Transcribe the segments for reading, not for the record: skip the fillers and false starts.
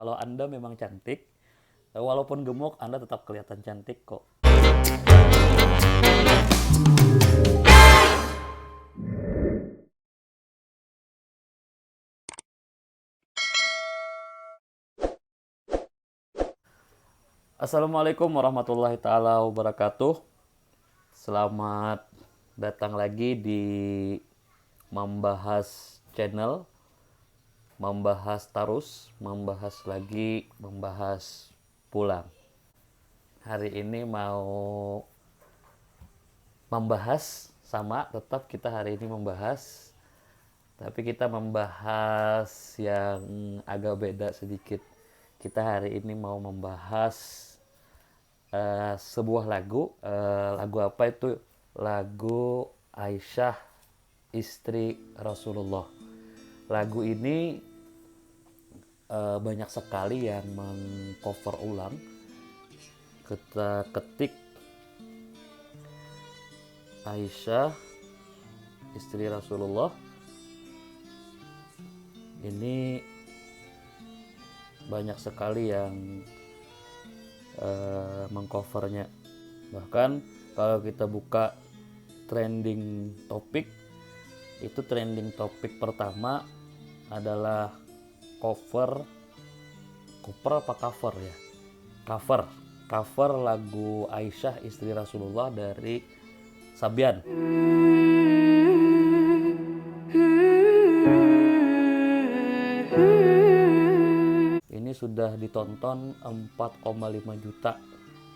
Kalau Anda memang cantik, walaupun gemuk, Anda tetap kelihatan cantik kok. Assalamualaikum warahmatullahi taala wabarakatuh. Selamat datang lagi di Membahas Channel. Membahas terus, membahas lagi, membahas pulang. Hari ini mau membahas sama, tetap kita hari ini membahas, tapi kita membahas yang agak beda sedikit. Kita hari ini mau membahas sebuah lagu. Lagu apa itu? Lagu Aisyah, istri Rasulullah. Lagu ini banyak sekali yang mengcover ulang. Kita ketik Aisyah, istri Rasulullah, ini banyak sekali yang mengcovernya. Bahkan kalau kita buka trending topik, itu trending topik pertama adalah cover apa cover ya? Cover lagu Aisyah, istri Rasulullah dari Sabian. Ini sudah ditonton 4,5 juta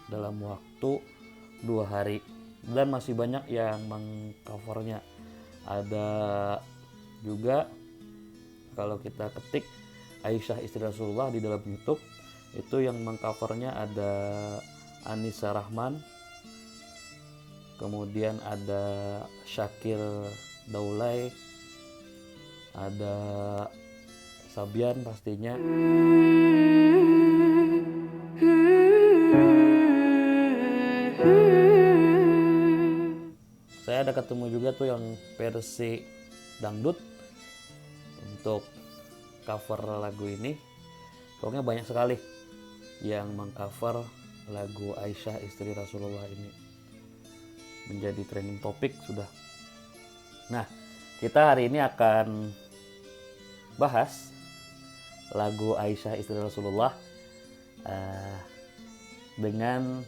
dalam waktu 2 hari, dan masih banyak yang mengcovernya. Ada juga kalau kita ketik Aisyah, istri Rasulullah di dalam YouTube, itu yang mengcovernya ada Anissa Rahman, kemudian ada Syakir Daulay, ada Sabian pastinya. Saya ada ketemu juga tuh yang versi dangdut untuk cover lagu ini. Pokoknya banyak sekali yang mengcover lagu Aisyah, istri Rasulullah ini. Menjadi trending topik sudah. Nah, kita hari ini akan bahas lagu Aisyah, istri Rasulullah dengan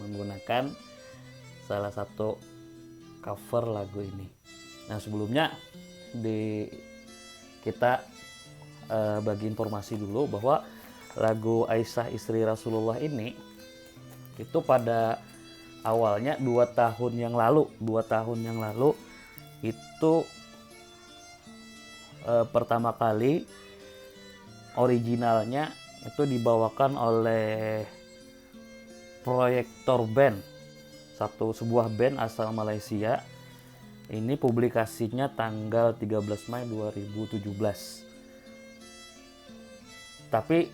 menggunakan salah satu cover lagu ini. Nah, sebelumnya kita bagi informasi dulu bahwa lagu Aisyah, istri Rasulullah ini itu pada awalnya 2 tahun yang lalu itu pertama kali originalnya itu dibawakan oleh Proyektor Band, sebuah band asal Malaysia. Ini publikasinya tanggal 13 Mei 2017. Tapi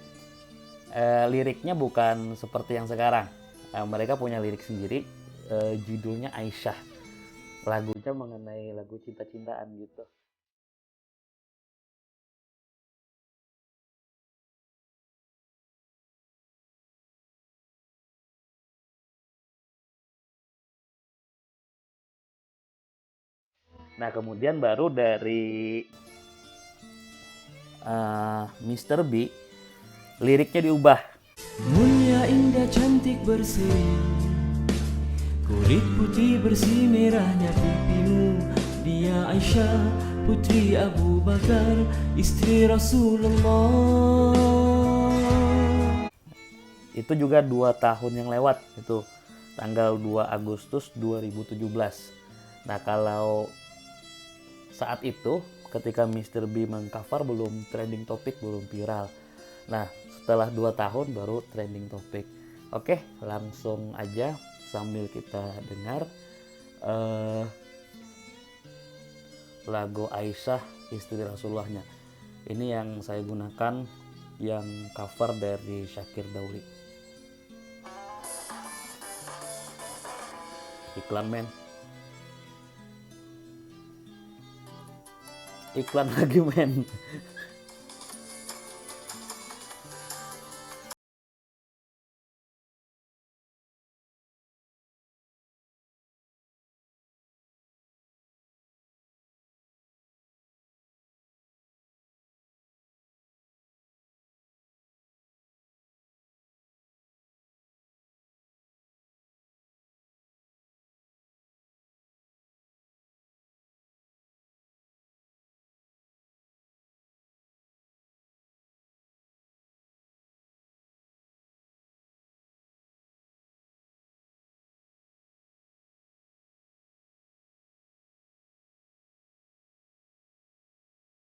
liriknya bukan seperti yang sekarang. Mereka punya lirik sendiri, judulnya Aisyah. Lagunya mengenai lagu cinta-cintaan gitu. Nah, kemudian baru dari Mr. B, liriknya diubah. Mulia, indah, cantik, berseri, kulit putih bersih, merahnya pipimu. Dia Aisyah, putri Abu Bakar, istri Rasulullah. Itu juga 2 tahun yang lewat, itu tanggal 2 Agustus 2017. Nah, kalau saat itu ketika Mr. B mengcover belum trending topik, belum viral. Nah, setelah 2 tahun baru trending topik. Oke, langsung aja sambil kita dengar lagu Aisyah, istri Rasulullahnya. Ini yang saya gunakan, yang cover dari Syakir Dauli. Iklan, men. Iklan lagi, men.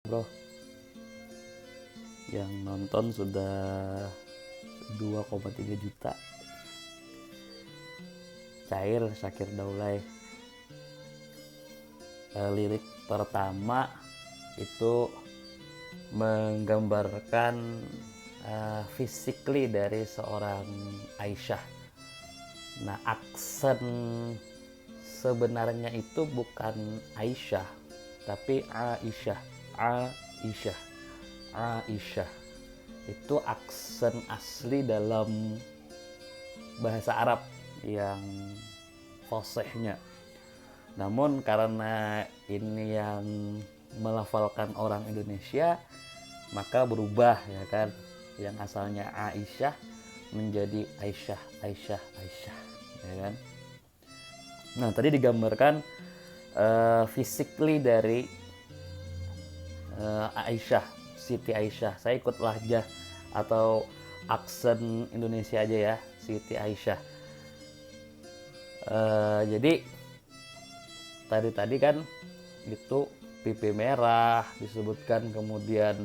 bro, yang nonton sudah 2,3 juta. Cair Syakir Daulay. Lirik pertama itu menggambarkan physically dari seorang Aisyah. Nah, aksen sebenarnya itu bukan Aisyah, tapi Aisyah. Aisyah. Aisyah. Itu aksen asli dalam bahasa Arab yang fasihnya. Namun karena ini yang melafalkan orang Indonesia, maka berubah ya kan. Yang asalnya Aisyah menjadi Aisyah, Aisyah, Aisyah, ya kan. Nah, tadi digambarkan physically dari Aisyah, Siti Aisyah. Saya ikut lahjah atau aksen Indonesia aja ya, Siti Aisyah. Jadi tadi kan itu pipi merah disebutkan, kemudian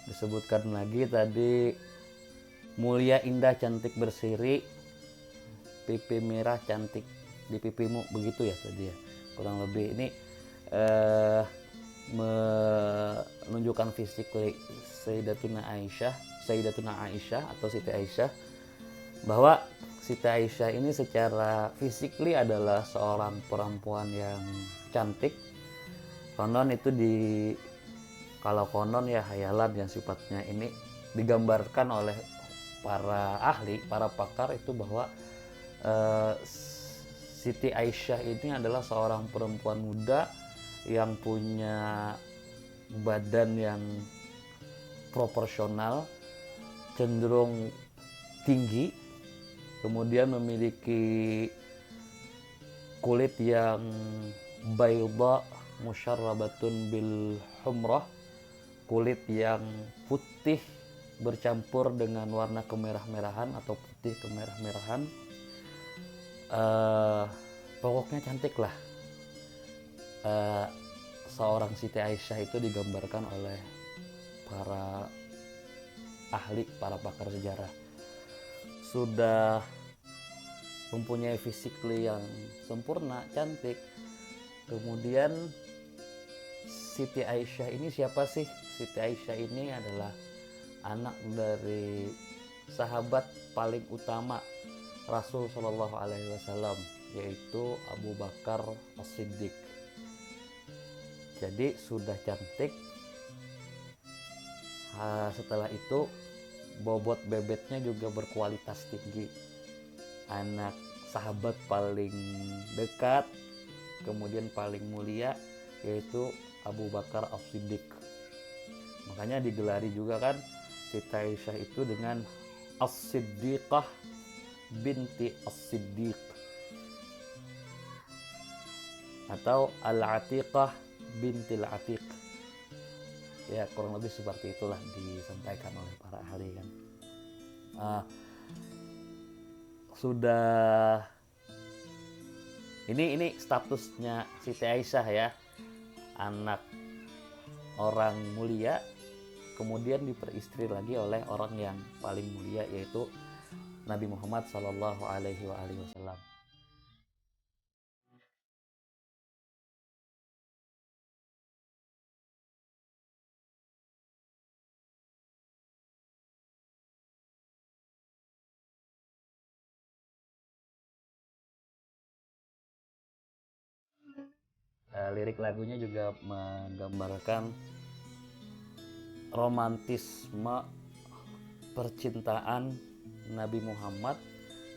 disebutkan lagi tadi mulia, indah, cantik, berseri, pipi merah cantik di pipimu, begitu ya tadi ya, kurang lebih. Ini menunjukkan fisik Sayyidatuna Aisyah atau Siti Aisyah, bahwa Siti Aisyah ini secara physically adalah seorang perempuan yang cantik. Konon itu kalau konon ya hayalan yang sifatnya ini digambarkan oleh para ahli, para pakar itu bahwa Siti Aisyah ini adalah seorang perempuan muda yang punya badan yang proporsional, cenderung tinggi, kemudian memiliki kulit yang bayda musyarrabatun bil humrah, kulit yang putih bercampur dengan warna kemerah-merahan atau putih kemerah-merahan. Pokoknya cantik lah. Seorang Siti Aisyah itu digambarkan oleh para ahli, para pakar sejarah, sudah mempunyai fisik yang sempurna, cantik. Kemudian Siti Aisyah ini siapa sih? Siti Aisyah ini adalah anak dari sahabat paling utama Rasul Shallallahu Alaihi Wasallam, yaitu Abu Bakar As-Siddiq. Jadi sudah cantik, setelah itu bobot bebetnya juga berkualitas tinggi. Anak sahabat paling dekat, kemudian paling mulia, yaitu Abu Bakar As-Siddiq. Makanya digelari juga kan Siti Aisyah itu dengan As-Siddiqah binti As-Siddiq atau Al-Atiqah binti Al-Atiq. Ya, kurang lebih seperti itulah disampaikan oleh para ahli kan. Sudah ini statusnya Siti Aisyah ya, anak orang mulia, kemudian diperistri lagi oleh orang yang paling mulia, yaitu Nabi Muhammad Sallallahu Alaihi Wasallam. Lirik lagunya juga menggambarkan romantisme percintaan Nabi Muhammad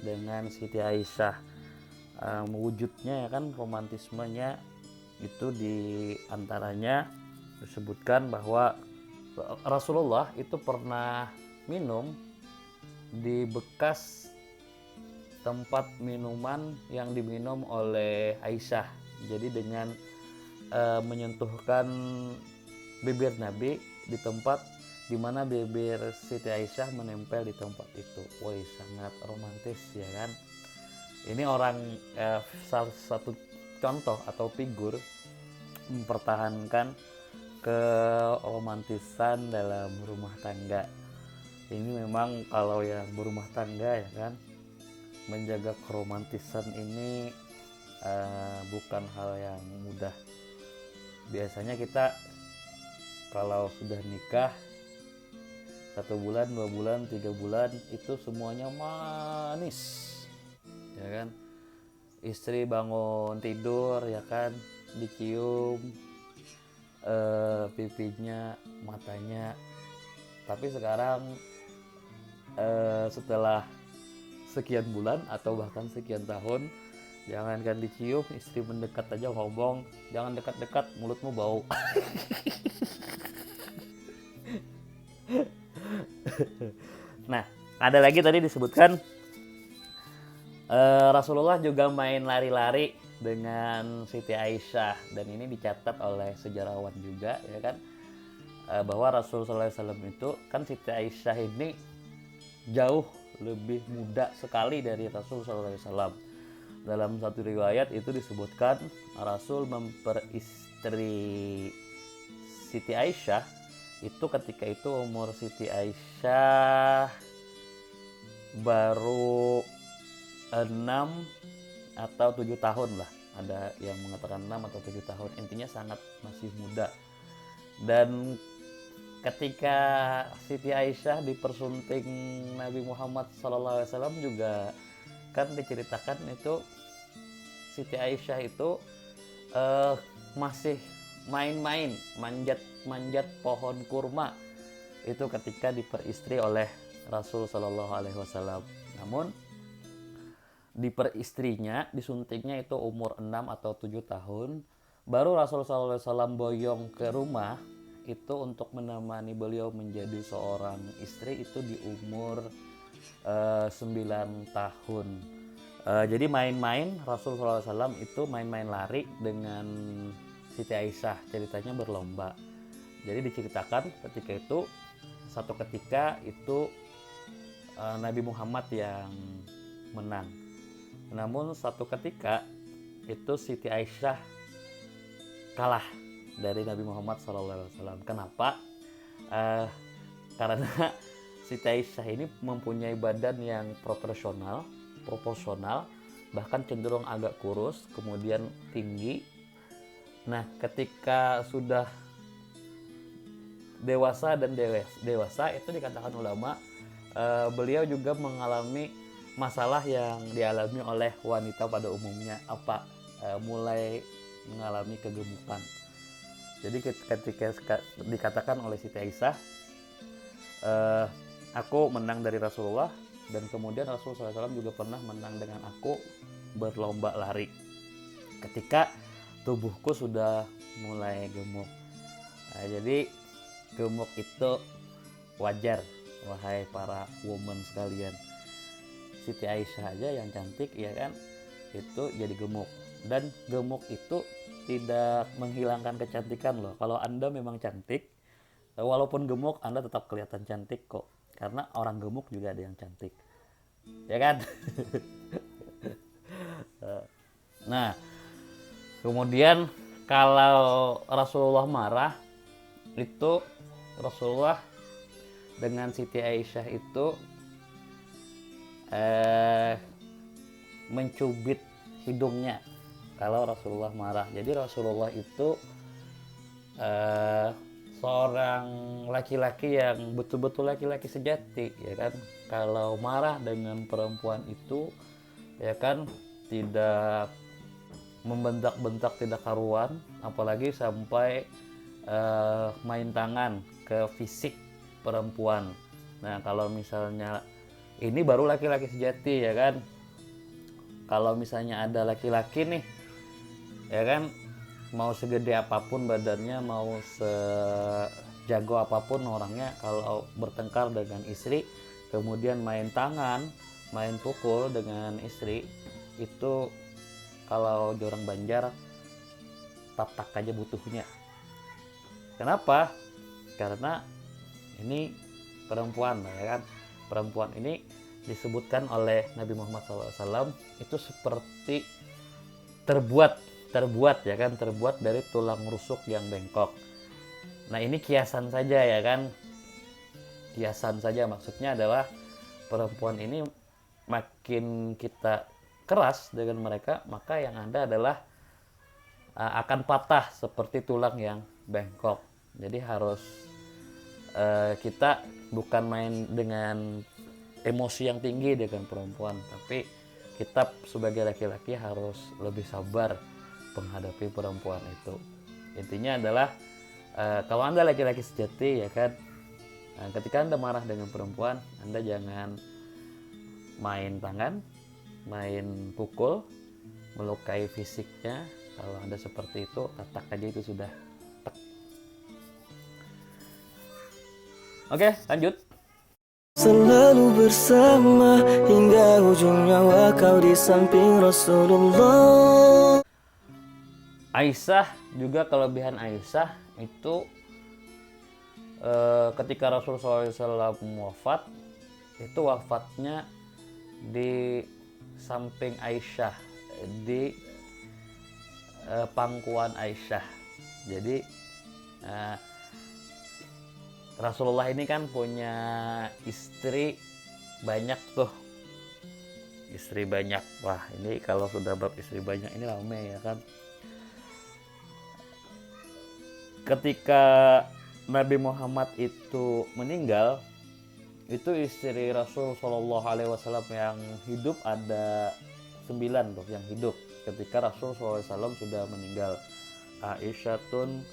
dengan Siti Aisyah. Wujudnya ya kan, romantismenya itu diantaranya disebutkan bahwa Rasulullah itu pernah minum di bekas tempat minuman yang diminum oleh Aisyah. Jadi dengan menyentuhkan bibir Nabi di tempat di mana bibir Siti Aisyah menempel di tempat itu. Woi, sangat romantis ya kan. Ini orang salah satu contoh atau figur mempertahankan keromantisan dalam rumah tangga. Ini memang kalau yang berumah tangga ya kan, menjaga keromantisan ini bukan hal yang mudah. Biasanya kita kalau sudah nikah 1 bulan, 2 bulan, 3 bulan itu semuanya manis, ya kan. Istri bangun tidur ya kan, dicium pipinya, matanya. Tapi sekarang setelah sekian bulan atau bahkan sekian tahun, jangankan dicium, istri mendekat aja ngomong, jangan dekat-dekat, mulutmu bau. Nah, ada lagi tadi disebutkan Rasulullah juga main lari-lari dengan Siti Aisyah, dan ini dicatat oleh sejarawan juga ya kan, bahwa Rasulullah SAW itu kan Siti Aisyah ini jauh lebih muda sekali dari Rasulullah SAW. Dalam satu riwayat itu disebutkan Rasul memperistri Siti Aisyah itu ketika itu umur Siti Aisyah baru 6 atau 7 tahun lah. Ada yang mengatakan 6 atau 7 tahun. Intinya sangat masih muda. Dan ketika Siti Aisyah dipersunting Nabi Muhammad SAW juga kan diceritakan itu Siti Aisyah itu masih main-main, manjat pohon kurma itu ketika diperistri oleh Rasul Shallallahu Alaihi Wasallam. Namun diperistrinya, disuntiknya itu umur 6 atau 7 tahun. Baru Rasul Shallallahu Alaihi Wasallam boyong ke rumah itu untuk menemani beliau menjadi seorang istri itu di umur 9 tahun. Jadi main-main Rasulullah SAW itu main-main lari dengan Siti Aisyah, ceritanya berlomba. Jadi diceritakan ketika itu satu ketika itu Nabi Muhammad yang menang. Namun satu ketika itu Siti Aisyah kalah dari Nabi Muhammad SAW. Kenapa? Karena Siti Aisyah ini mempunyai badan yang proporsional, bahkan cenderung agak kurus, kemudian tinggi. Nah, ketika sudah dewasa itu dikatakan ulama, beliau juga mengalami masalah yang dialami oleh wanita pada umumnya, mulai mengalami kegemukan. Jadi ketika dikatakan oleh Siti Aisyah, aku menang dari Rasulullah, dan kemudian Rasulullah SAW juga pernah menang dengan aku berlomba lari ketika tubuhku sudah mulai gemuk. Nah, jadi gemuk itu wajar, wahai para woman sekalian. Siti Aisyah aja yang cantik ya kan, itu jadi gemuk. Dan gemuk itu tidak menghilangkan kecantikan loh. Kalau Anda memang cantik, walaupun gemuk Anda tetap kelihatan cantik kok. Karena orang gemuk juga ada yang cantik, ya kan? Nah, kemudian kalau Rasulullah marah, itu Rasulullah dengan Siti Aisyah itu mencubit hidungnya kalau Rasulullah marah. Jadi Rasulullah itu seorang laki-laki yang betul-betul laki-laki sejati ya kan. Kalau marah dengan perempuan itu ya kan, tidak membentak-bentak tidak karuan, apalagi sampai main tangan ke fisik perempuan. Nah, kalau misalnya ini baru laki-laki sejati ya kan. Kalau misalnya ada laki-laki nih ya kan, mau segede apapun badannya, mau sejago apapun orangnya, kalau bertengkar dengan istri kemudian main tangan, main pukul dengan istri, itu kalau di orang Banjar tatak aja butuhnya. Kenapa? Karena ini perempuan ya kan. Perempuan ini disebutkan oleh Nabi Muhammad SAW itu seperti terbuat terbuat ya kan, terbuat dari tulang rusuk yang bengkok. Nah ini kiasan saja ya kan, kiasan saja, maksudnya adalah perempuan ini makin kita keras dengan mereka, maka yang ada adalah akan patah seperti tulang yang bengkok. Jadi harus kita bukan main dengan emosi yang tinggi dengan perempuan, tapi kita sebagai laki-laki harus lebih sabar menghadapi perempuan itu. Intinya adalah kalau Anda laki-laki sejati ya kan, ketika Anda marah dengan perempuan, Anda jangan main tangan, main pukul, melukai fisiknya. Kalau Anda seperti itu, tatak aja itu sudah. Oke, lanjut. Selalu bersama hingga ujung nyawa kau di samping Rasulullah. Aisyah juga, kelebihan Aisyah itu ketika Rasulullah SAW wafat, itu wafatnya di samping Aisyah, di pangkuan Aisyah. Jadi Rasulullah ini kan punya istri banyak tuh, istri banyak. Wah ini kalau sudah bab istri banyak ini rame ya kan. Ketika Nabi Muhammad itu meninggal, itu istri Rasul Shallallahu Alaihi Wasallam yang hidup ada 9 tuh yang hidup ketika Rasul SAW sudah meninggal. Aisyatun,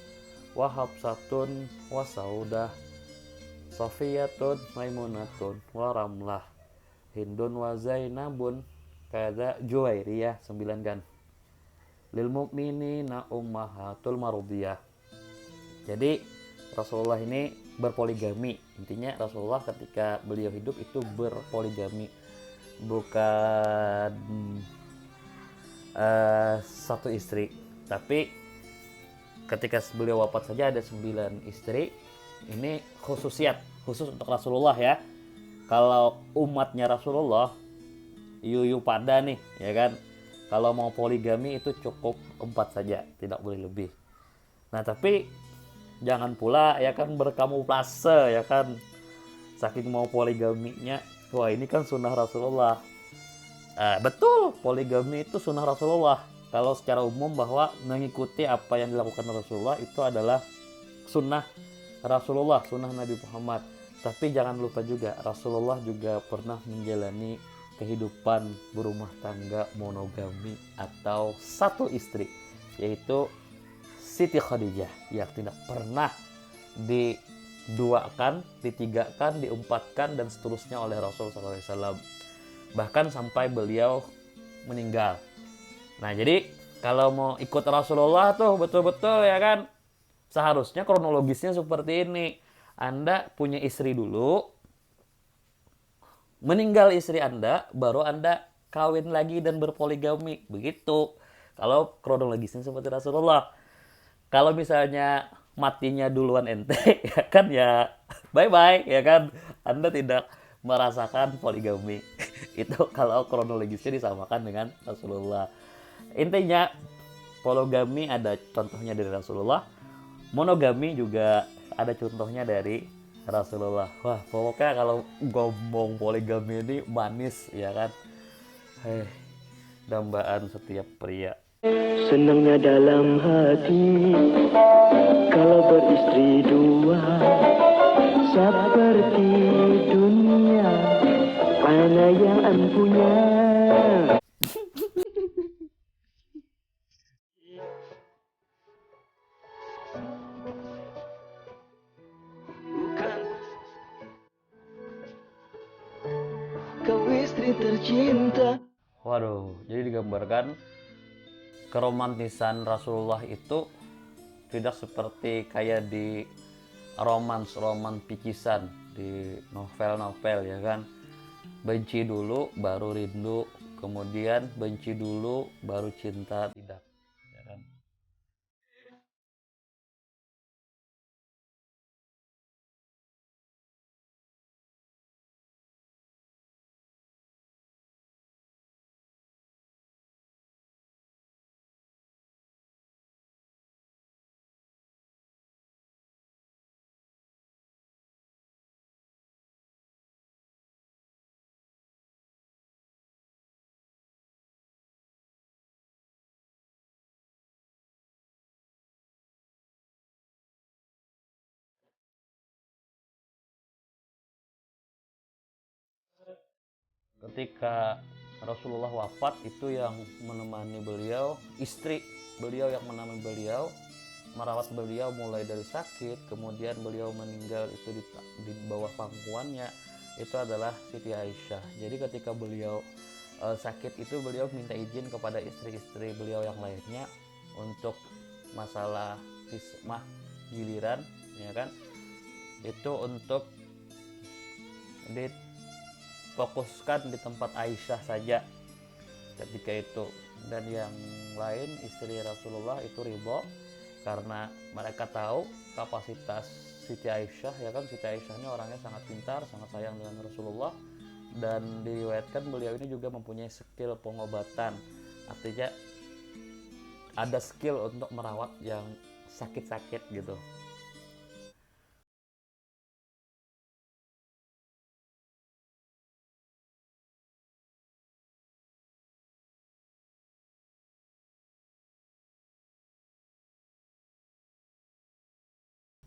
wa Hafsatun, wa Saudah, Safiyatun, Maimunatun, wa Ramlah, Hindun, wa Zainabun, kada Juwairiyah, 9 kan. Lil mu'minina ummahatul marudiyah. Jadi Rasulullah ini berpoligami. Intinya Rasulullah ketika beliau hidup itu berpoligami, bukan satu istri. Tapi ketika beliau wafat saja ada 9 istri. Ini khusus untuk Rasulullah ya. Kalau umatnya Rasulullah, yuyu pada nih ya kan, kalau mau poligami itu cukup 4 saja, tidak boleh lebih. Nah tapi jangan pula ya kan berkamuflase ya kan, saking mau poligaminya, wah ini kan sunnah Rasulullah. Betul, poligami itu sunnah Rasulullah. Kalau secara umum bahwa mengikuti apa yang dilakukan Rasulullah itu adalah sunnah Rasulullah, sunnah Nabi Muhammad. Tapi jangan lupa juga Rasulullah juga pernah menjalani kehidupan berumah tangga monogami atau satu istri, yaitu Siti Khadijah yang tidak pernah diduakan, ditigakan, diempatkan dan seterusnya oleh Rasulullah SAW, bahkan sampai beliau meninggal. Nah jadi kalau mau ikut Rasulullah tuh betul-betul ya kan, seharusnya kronologisnya seperti ini. Anda punya istri dulu, meninggal istri Anda, baru Anda kawin lagi dan berpoligami, begitu. Kalau kronologisnya seperti Rasulullah. Kalau misalnya matinya duluan ente ya kan, ya bye bye ya kan, Anda tidak merasakan poligami. Itu kalau kronologisnya disamakan dengan Rasulullah. Intinya poligami ada contohnya dari Rasulullah, monogami juga ada contohnya dari Rasulullah. Wah pokoknya kalau ngomong poligami ini manis ya kan, dambaan setiap pria. Senangnya dalam hati kalau beristri 2, seperti dunia mana yang punya. Bukan kau istri tercinta. Waduh, jadi digambarkan keromantisan Rasulullah itu tidak seperti kayak di roman picisan di novel-novel ya kan. Benci dulu baru rindu, kemudian benci dulu baru cinta, tidak ya kan. ketika Rasulullah wafat itu yang menemani beliau, istri beliau yang menemani beliau, merawat beliau mulai dari sakit, kemudian beliau meninggal itu di bawah pangkuannya, itu adalah Siti Aisyah. Jadi ketika beliau sakit itu beliau minta izin kepada istri-istri beliau yang lainnya untuk masalah kismah giliran, ya kan, itu untuk difokuskan di tempat Aisyah saja ketika itu, dan yang lain istri Rasulullah itu ridho karena mereka tahu kapasitas Siti Aisyah, ya kan. Siti Aisyah ini orangnya sangat pintar, sangat sayang dengan Rasulullah, dan diriwayatkan beliau ini juga mempunyai skill pengobatan, artinya ada skill untuk merawat yang sakit-sakit gitu.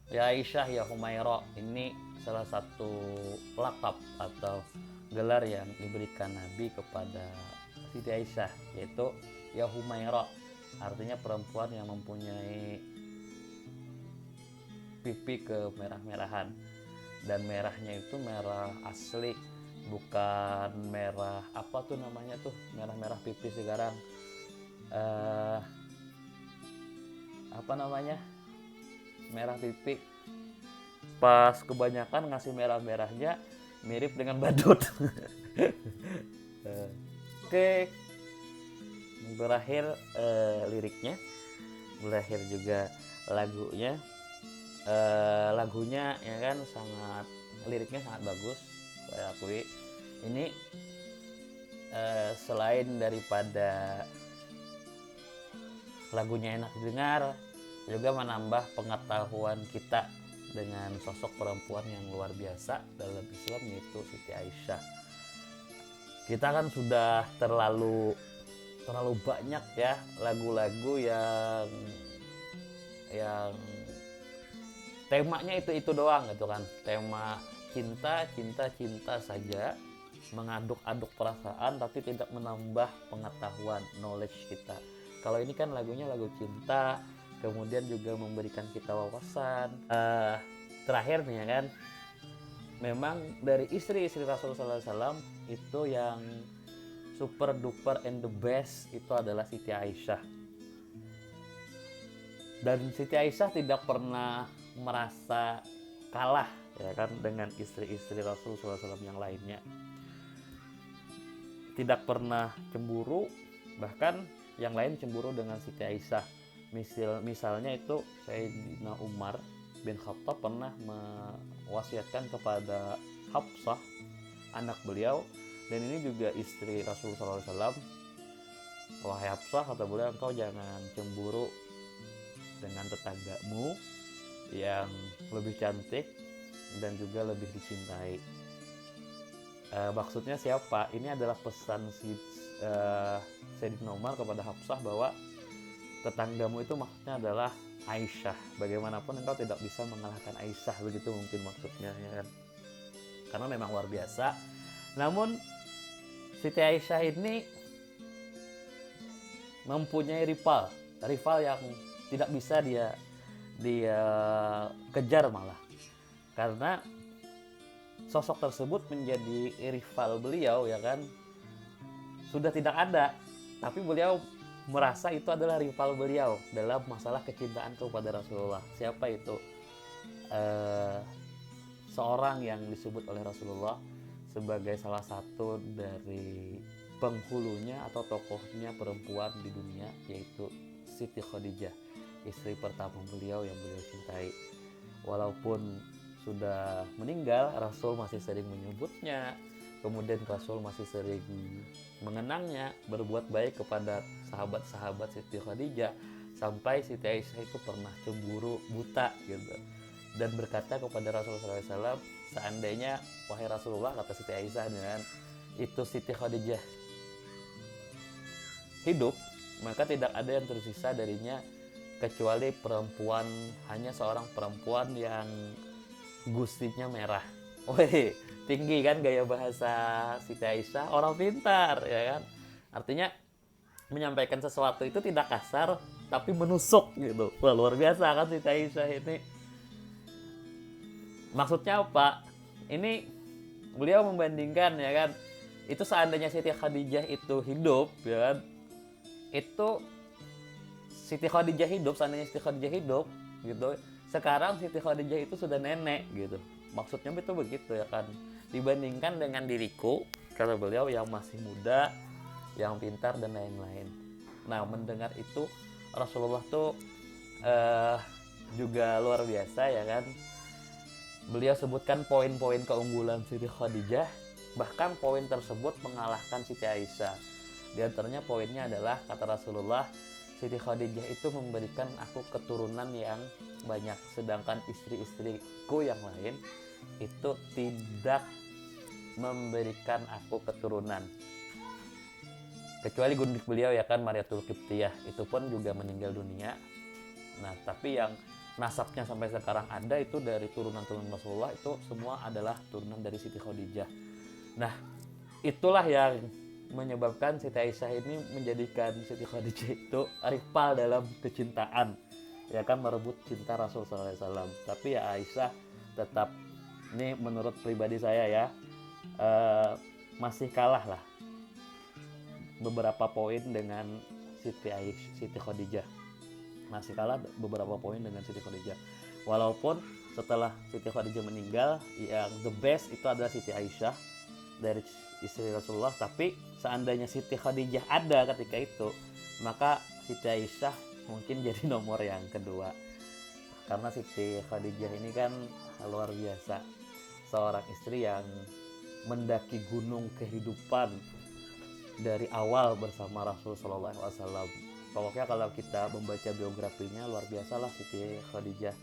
Ya Aisyah ya Humaira ini salah satu lakap atau gelar yang diberikan Nabi kepada Siti Aisyah, yaitu ya Humaira, artinya perempuan yang mempunyai pipi kemerah-merahan, dan merahnya itu merah asli, bukan merah apa tuh namanya tuh, merah-merah pipi sekarang, apa namanya, merah pipi pas kebanyakan ngasih merah-merahnya mirip dengan badut. Oke, berakhir liriknya, berakhir juga lagunya. Lagunya ya kan sangat, liriknya sangat bagus, saya akui. Ini selain daripada lagunya enak didengar, juga menambah pengetahuan kita dengan sosok perempuan yang luar biasa dalam Islam, yaitu Siti Aisyah. Kita kan sudah terlalu banyak ya lagu-lagu yang temanya itu doang gitu kan, tema cinta saja, mengaduk-aduk perasaan tapi tidak menambah pengetahuan, knowledge kita. Kalau ini kan lagunya lagu cinta, kemudian juga memberikan kita wawasan. Terakhir nih ya kan, memang dari istri-istri Rasulullah SAW itu yang super duper and the best itu adalah Siti Aisyah. Dan Siti Aisyah tidak pernah merasa kalah ya kan dengan istri-istri Rasulullah SAW yang lainnya. Tidak pernah cemburu, bahkan yang lain cemburu dengan Siti Aisyah. Misalnya itu Sayyidina Umar bin Khattab pernah mewasiatkan kepada Hafsah, anak beliau, dan ini juga istri Rasulullah SAW. Wahai Hafsah, kata beliau, engkau jangan cemburu dengan tetanggamu yang lebih cantik dan juga lebih dicintai. Maksudnya siapa? Ini adalah pesan Sayyidina Umar kepada Hafsah bahwa tetanggamu itu maksudnya adalah Aisyah. Bagaimanapun engkau tidak bisa mengalahkan Aisyah, begitu mungkin maksudnya ya kan. Karena memang luar biasa. Namun Siti Aisyah ini mempunyai rival yang tidak bisa dia kejar malah, karena sosok tersebut menjadi rival beliau ya kan, sudah tidak ada, tapi beliau merasa itu adalah rival beliau dalam masalah kecintaan kepada Rasulullah. Siapa itu? Seorang yang disebut oleh Rasulullah sebagai salah satu dari penghulunya atau tokohnya perempuan di dunia, yaitu Siti Khadijah, istri pertama beliau yang beliau cintai. Walaupun sudah meninggal, Rasul masih sering menyebutnya, kemudian Rasul masih sering mengenangnya, berbuat baik kepada sahabat-sahabat Siti Khadijah, sampai Siti Aisyah itu pernah cemburu buta gitu, dan berkata kepada Rasulullah SAW, seandainya wahai Rasulullah, kata Siti Aisyah, dengan itu Siti Khadijah hidup, maka tidak ada yang tersisa darinya kecuali hanya seorang perempuan yang gustinya merah. Wih, tinggi kan gaya bahasa Siti Aisyah, orang pintar ya kan. Artinya menyampaikan sesuatu itu tidak kasar tapi menusuk gitu. Wah, luar biasa kan Siti Aisyah ini. Maksudnya apa? Ini beliau membandingkan ya kan. Itu seandainya Siti Khadijah itu hidup ya kan. Itu Siti Khadijah hidup, seandainya Siti Khadijah hidup gitu. Sekarang Siti Khadijah itu sudah nenek gitu. Maksudnya itu begitu ya kan. Dibandingkan dengan diriku, kata beliau, yang masih muda, yang pintar dan lain-lain. Nah, mendengar itu Rasulullah tuh juga luar biasa ya kan. Beliau sebutkan poin-poin keunggulan Siti Khadijah, bahkan poin tersebut mengalahkan Siti Aisyah. Di antaranya poinnya adalah kata Rasulullah, Siti Khadijah itu memberikan aku keturunan yang banyak, sedangkan istri-istriku yang lain itu tidak memberikan aku keturunan. Kecuali gundik beliau ya kan, Mariatul Qibtiyah, itu pun juga meninggal dunia. Nah, tapi yang nasabnya sampai sekarang ada itu dari turunan-turunan Rasulullah, itu semua adalah turunan dari Siti Khadijah. Nah, itulah yang menyebabkan Siti Aisyah ini menjadikan Siti Khadijah itu rival dalam kecintaan, ya kan, merebut cinta Rasul SAW. Tapi ya Aisyah tetap, ini menurut pribadi saya ya, masih kalah lah beberapa poin dengan Siti Khadijah. Masih kalah beberapa poin dengan Siti Khadijah. Walaupun setelah Siti Khadijah meninggal, yang the best itu adalah Siti Aisyah dari istri Rasulullah. Tapi seandainya Siti Khadijah ada ketika itu, maka Siti Aisyah mungkin jadi nomor yang kedua. Karena Siti Khadijah ini kan luar biasa, seorang istri yang mendaki gunung kehidupan dari awal bersama Rasul Shallallahu Alaihi Wasallam. Pokoknya kalau kita membaca biografinya luar biasa lah Siti Khadijah.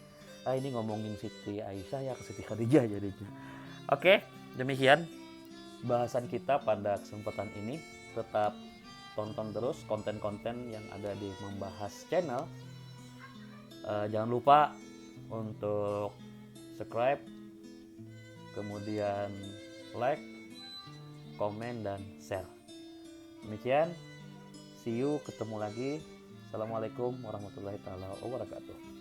Ini ngomongin Siti Aisyah ya ke Siti Khadijah jadinya. Oke, demikian bahasan kita pada kesempatan ini. Tetap tonton terus konten-konten yang ada di Membahas Channel. Jangan lupa untuk subscribe, kemudian like, komen, dan share. Demikian, see you, ketemu lagi. Assalamualaikum warahmatullahi wabarakatuh.